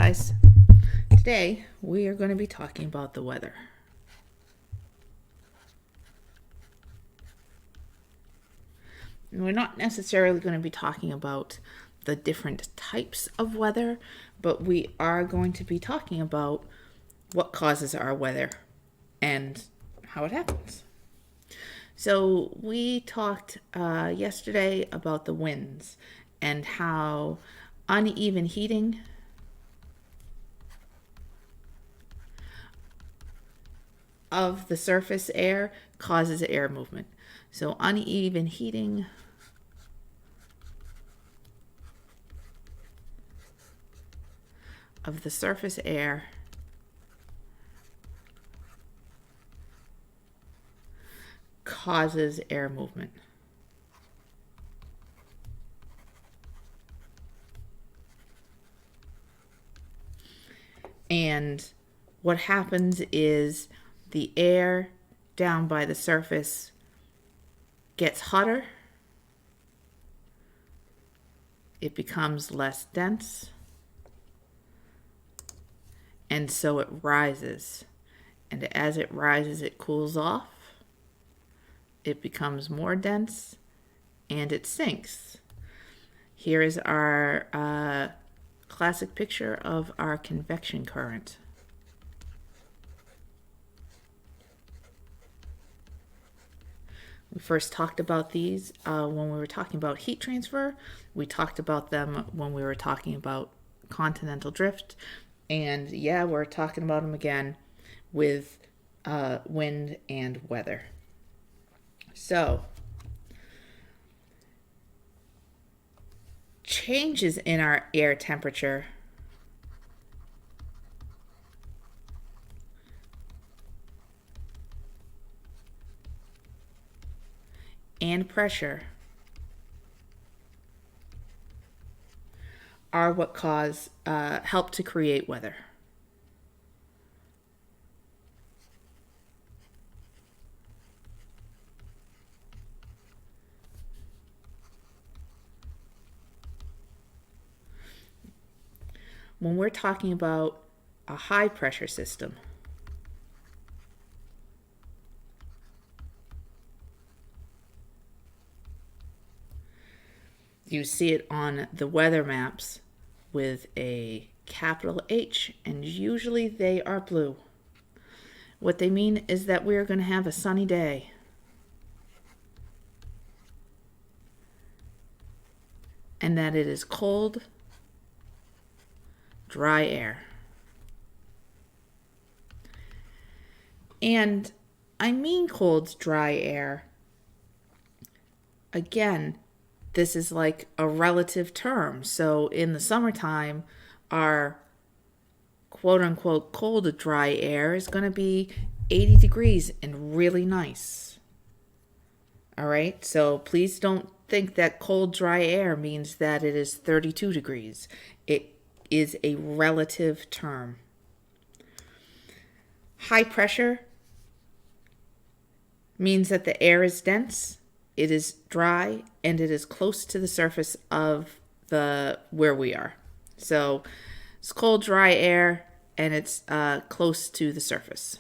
guys. Today we are going to be talking about the weather. And we're not necessarily going to be talking about the different types of weather, but we are going to be talking about what causes our weather and how it happens. So we talked yesterday about the winds and how uneven heating of the surface air causes air movement. So uneven heating of the surface air causes air movement. And what happens is the air down by the surface gets hotter. It becomes less dense. And so it rises. And as it rises, it cools off. It becomes more dense and it sinks. Here is our classic picture of our convection current. We first talked about these when we were talking about heat transfer. We talked about them when we were talking about continental drift. And yeah, we're talking about them again with wind and weather. So, changes in our air temperature and pressure are what help to create weather. When we're talking about a high pressure system, you see it on the weather maps with a capital H, and usually they are blue. What they mean is that we're going to have a sunny day. And that it is cold, dry air. And I mean cold, dry air. Again, this is like a relative term. So in the summertime, our quote unquote cold, dry air is going to be 80 degrees and really nice. All right, so please don't think that cold, dry air means that it is 32 degrees. It is a relative term. High pressure means that the air is dense, it is dry, and it is close to the surface of where we are. So it's cold, dry air, and it's close to the surface.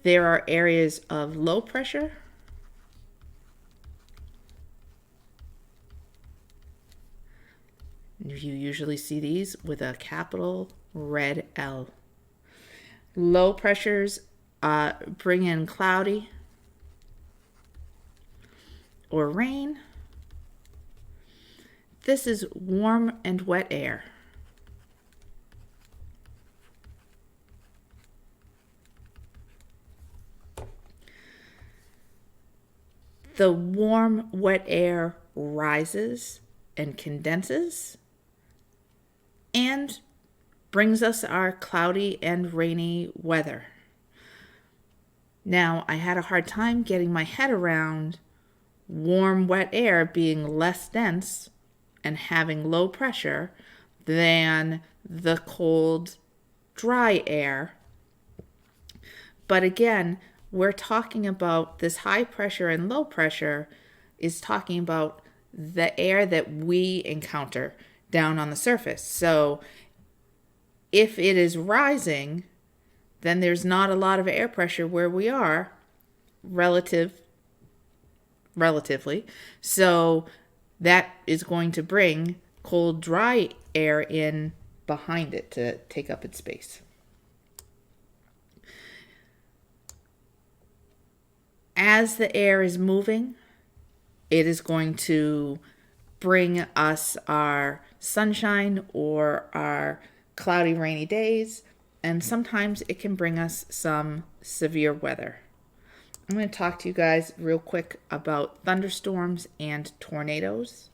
There are areas of low pressure. You usually see these with a capital red L. Low pressures bring in cloudy or rain. This is warm and wet air. The warm, wet air rises and condenses and brings us our cloudy and rainy weather. Now, I had a hard time getting my head around warm, wet air being less dense and having low pressure than the cold, dry air. But again, we're talking about this high pressure and low pressure is talking about the air that we encounter down on the surface. So if it is rising, then there's not a lot of air pressure where we are relatively. So that is going to bring cold, dry air in behind it to take up its space. As the air is moving, it is going to bring us our sunshine or our cloudy, rainy days, and sometimes it can bring us some severe weather. I'm going to talk to you guys real quick about thunderstorms and tornadoes,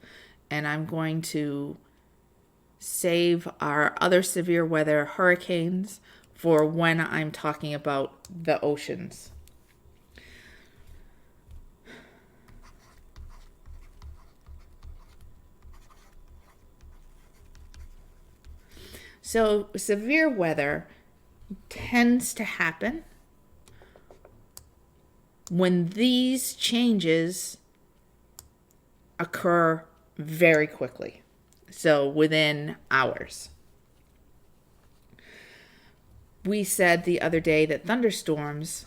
and I'm going to save our other severe weather, hurricanes, for when I'm talking about the oceans. So severe weather tends to happen when these changes occur very quickly. So within hours. We said the other day that thunderstorms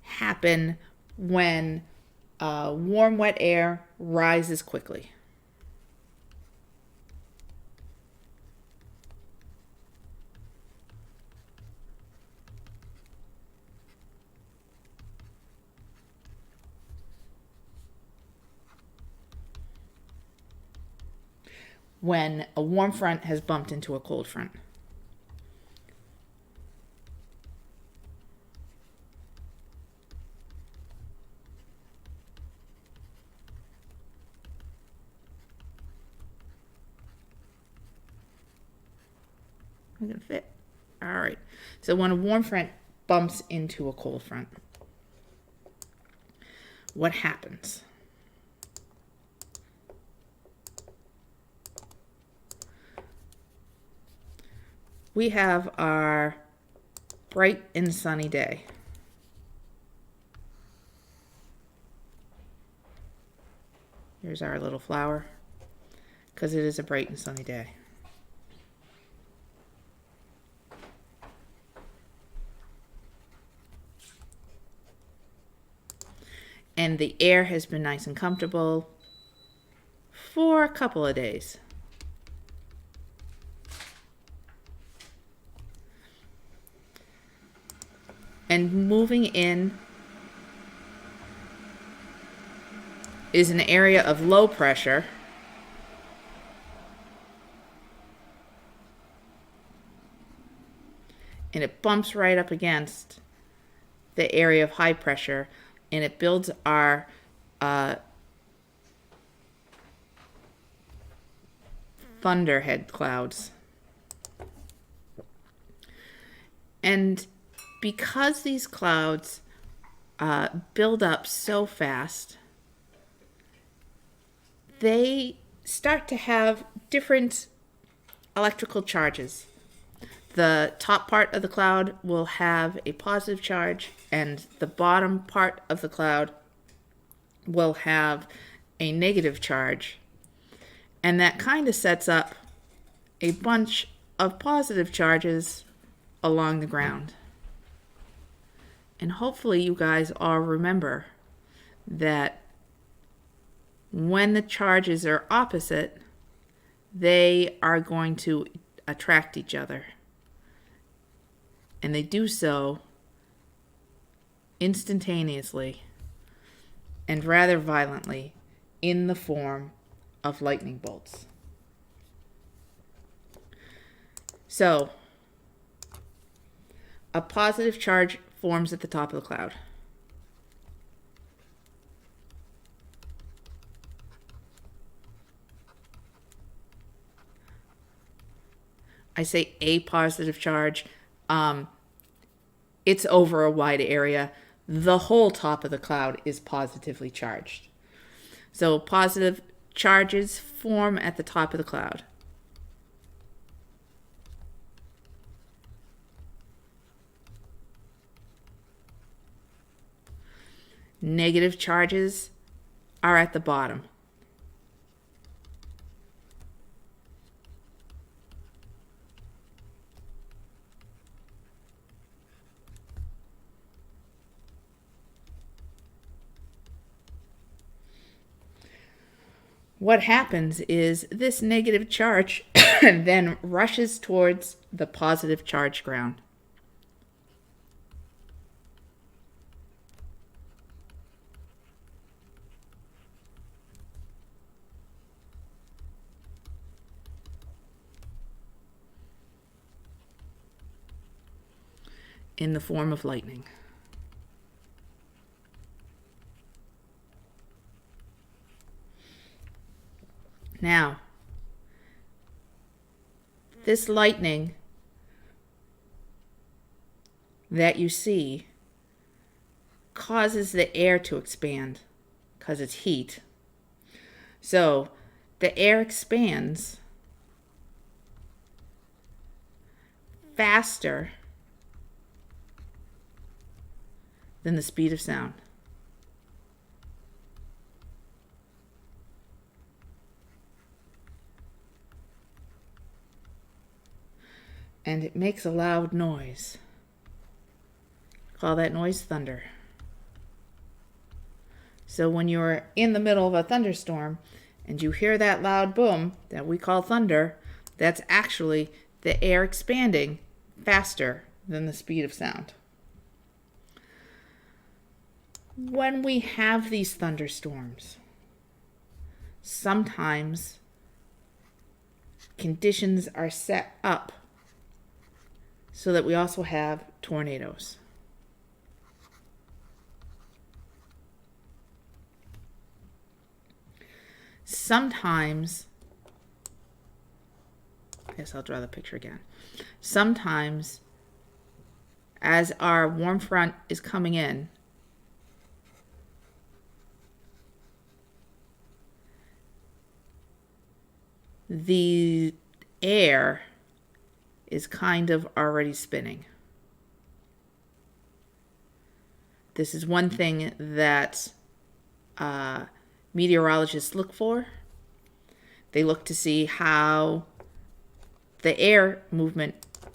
happen when warm, wet air rises quickly. When a warm front has bumped into a cold front. I'm gonna fit. All right. So when a warm front bumps into a cold front, what happens? We have our bright and sunny day. Here's our little flower, because it is a bright and sunny day. And the air has been nice and comfortable for a couple of days. And moving in is an area of low pressure. And it bumps right up against the area of high pressure, and it builds our thunderhead clouds. And because these clouds build up so fast, they start to have different electrical charges. The top part of the cloud will have a positive charge, and the bottom part of the cloud will have a negative charge. And that kind of sets up a bunch of positive charges along the ground. And hopefully you guys all remember that when the charges are opposite, they are going to attract each other. And they do so instantaneously and rather violently in the form of lightning bolts. So, a positive charge forms at the top of the cloud. I say a positive charge. It's over a wide area. The whole top of the cloud is positively charged. So positive charges form at the top of the cloud. Negative charges are at the bottom. What happens is this negative charge then rushes towards the positive charge ground. In the form of lightning. Now, this lightning that you see causes the air to expand because it's heat. So the air expands faster than the speed of sound. And it makes a loud noise. Call that noise thunder. So when you're in the middle of a thunderstorm and you hear that loud boom that we call thunder, that's actually the air expanding faster than the speed of sound. When we have these thunderstorms, sometimes conditions are set up so that we also have tornadoes. Sometimes, I guess I'll draw the picture again. Sometimes, as our warm front is coming in, the air is kind of already spinning. This is one thing that meteorologists look for. They look to see how the air movement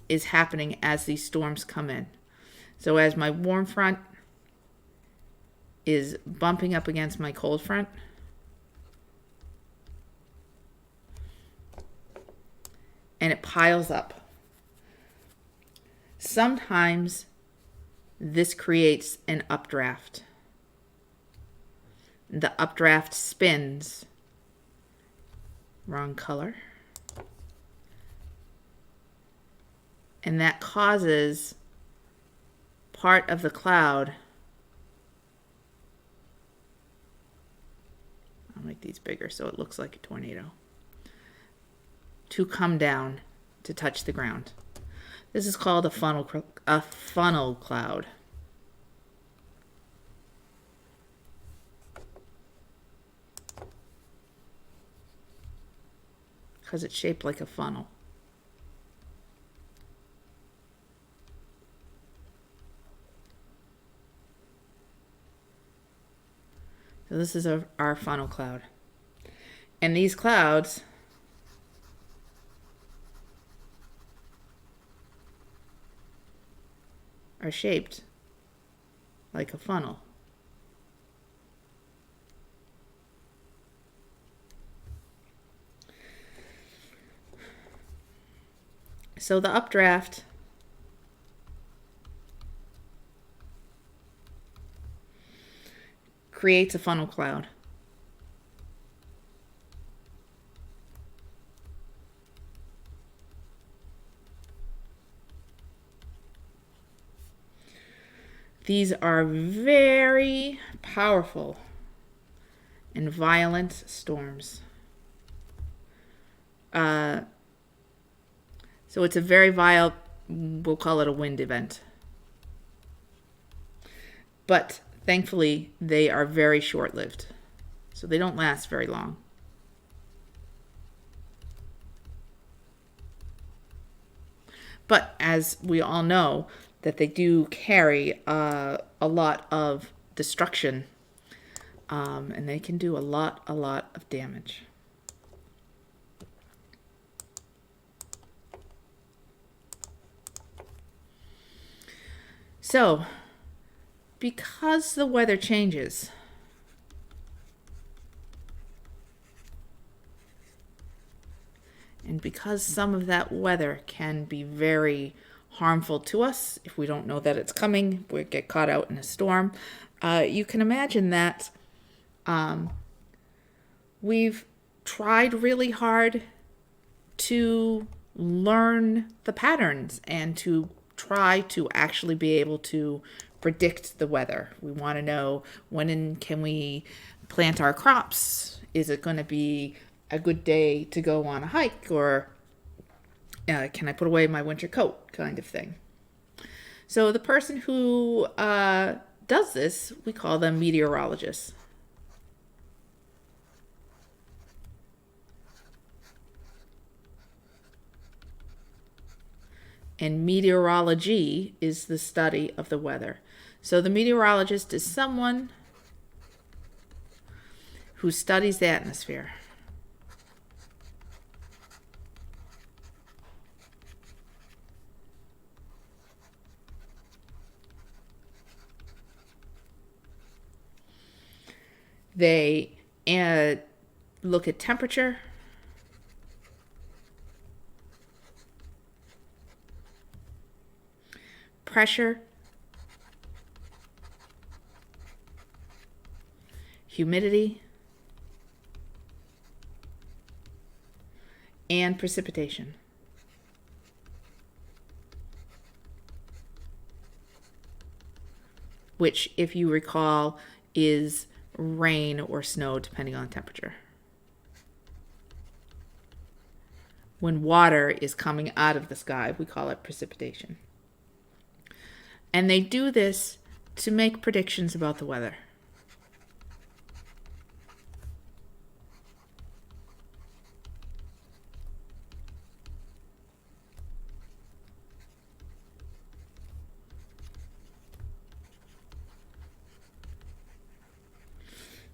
is happening as these storms come in. So as my warm front is bumping up against my cold front, and it piles up. Sometimes this creates an updraft. The updraft spins. Wrong color. And that causes part of the cloud. I'll make these bigger so it looks like a tornado. To come down to touch the ground. This is called a funnel cloud. Because it's shaped like a funnel. So this is our funnel cloud. And these clouds are shaped like a funnel. So the updraft creates a funnel cloud. These are very powerful and violent storms. So it's a very violent, we'll call it a wind event. But thankfully, they are very short-lived. So they don't last very long. But as we all know, that they do carry a lot of destruction, and they can do a lot of damage. So, because the weather changes, and because some of that weather can be very harmful to us if we don't know that it's coming, we get caught out in a storm, you can imagine that we've tried really hard to learn the patterns and to try to actually be able to predict the weather. We want to know when can we plant our crops? Is it going to be a good day to go on a hike, or can I put away my winter coat, kind of thing. So the person who does this, we call them meteorologists. And meteorology is the study of the weather. So the meteorologist is someone who studies the atmosphere. They look at temperature, pressure, humidity, and precipitation. Which, if you recall, is rain or snow depending on temperature. When water is coming out of the sky, we call it precipitation. And they do this to make predictions about the weather.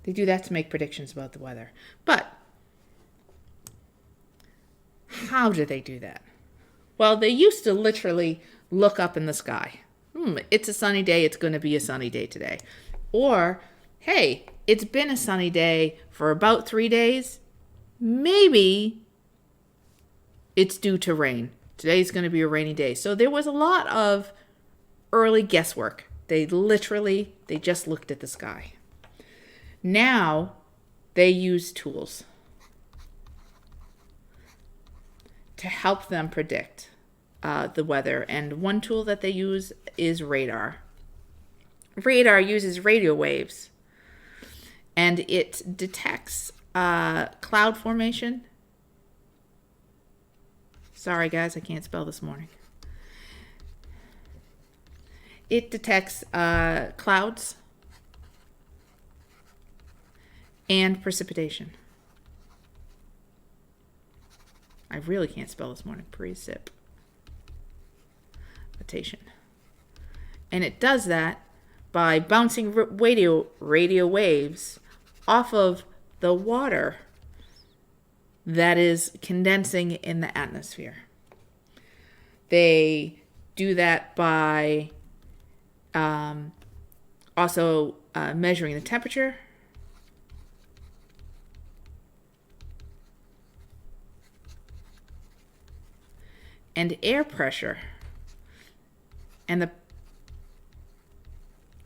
They do that to make predictions about the weather. But how do they do that? Well, they used to literally look up in the sky. It's a sunny day. It's going to be a sunny day today. Or, hey, it's been a sunny day for about 3 days. Maybe it's due to rain. Today's going to be a rainy day. So there was a lot of early guesswork. They just looked at the sky. Now they use tools to help them predict the weather. And one tool that they use is radar. Radar uses radio waves, and it detects cloud formation. Sorry, guys, I can't spell this morning. It detects clouds and precipitation. I really can't spell this morning. Precipitation. And it does that by bouncing radio waves off of the water that is condensing in the atmosphere. They do that by also measuring the temperature, and air pressure. And the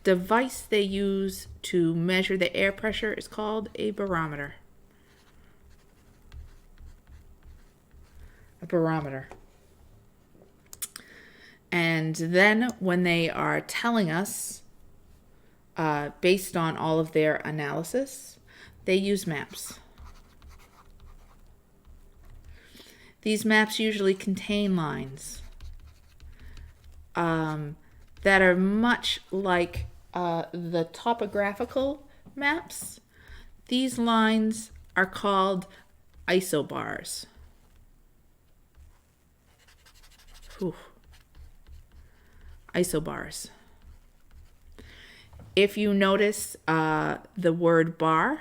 device they use to measure the air pressure is called a barometer. A barometer. And then when they are telling us, based on all of their analysis, they use maps. These maps usually contain lines that are much like the topographical maps. These lines are called isobars. Whew. isobars. If you notice the word bar,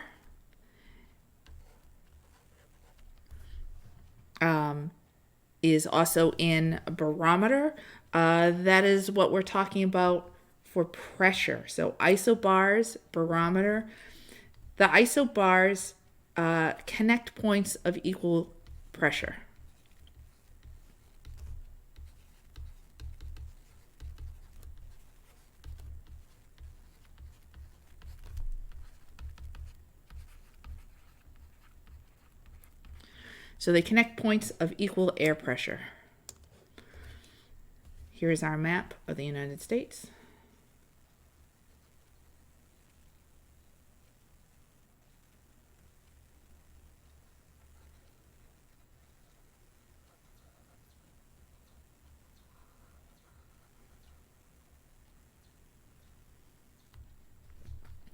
is also in a barometer. That is what we're talking about for pressure. So isobars, barometer. The isobars connect points of equal pressure. So they connect points of equal air pressure. Here's our map of the United States.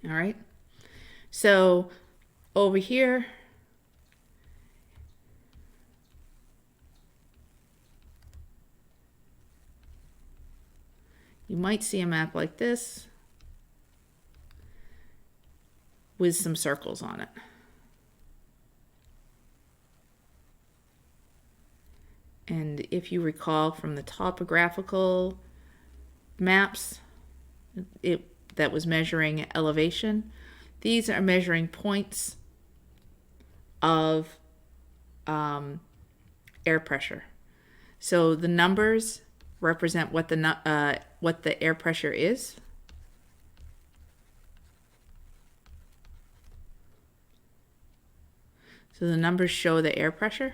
All right. So over here, you might see a map like this with some circles on it. And if you recall from the topographical maps, that was measuring elevation. These are measuring points of air pressure. So the numbers represent what the air pressure is. So the numbers show the air pressure.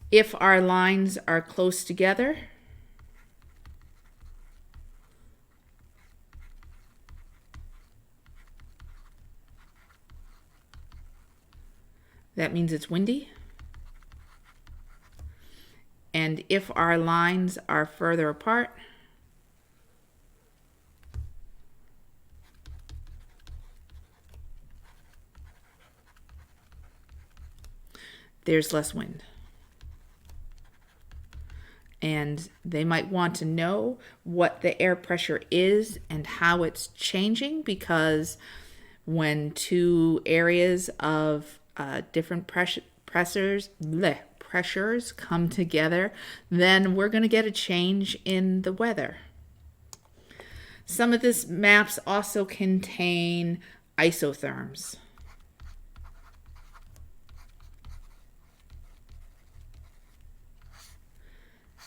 If our lines are close together, that means it's windy. And if our lines are further apart, there's less wind. And they might want to know what the air pressure is and how it's changing, because when two areas of different pressures come together, then we're going to get a change in the weather. Some of these maps also contain isotherms.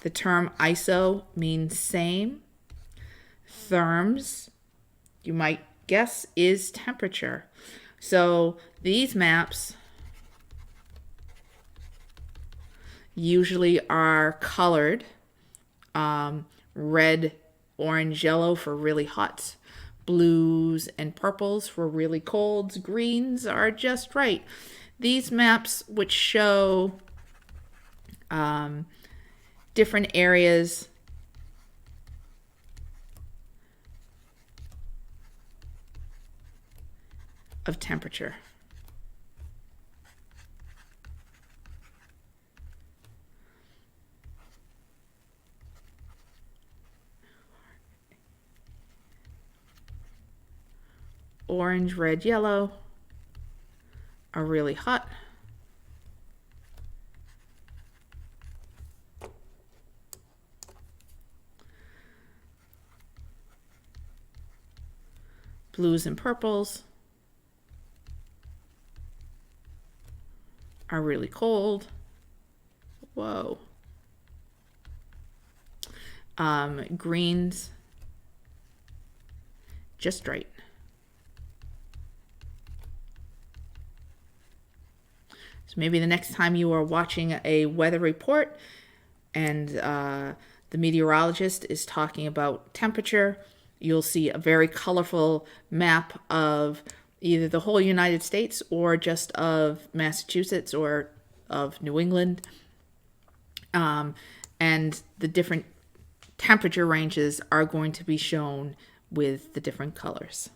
The term iso means same. Therms, you might guess, is temperature. So these maps usually are colored red, orange, yellow for really hot, blues and purples for really cold, greens are just right. These maps, which show different areas of temperature. Orange, red, yellow are really hot. Blues and purples are really cold. Whoa. Greens, just right. So maybe the next time you are watching a weather report and the meteorologist is talking about temperature, you'll see a very colorful map of either the whole United States or just of Massachusetts or of New England. And the different temperature ranges are going to be shown with the different colors.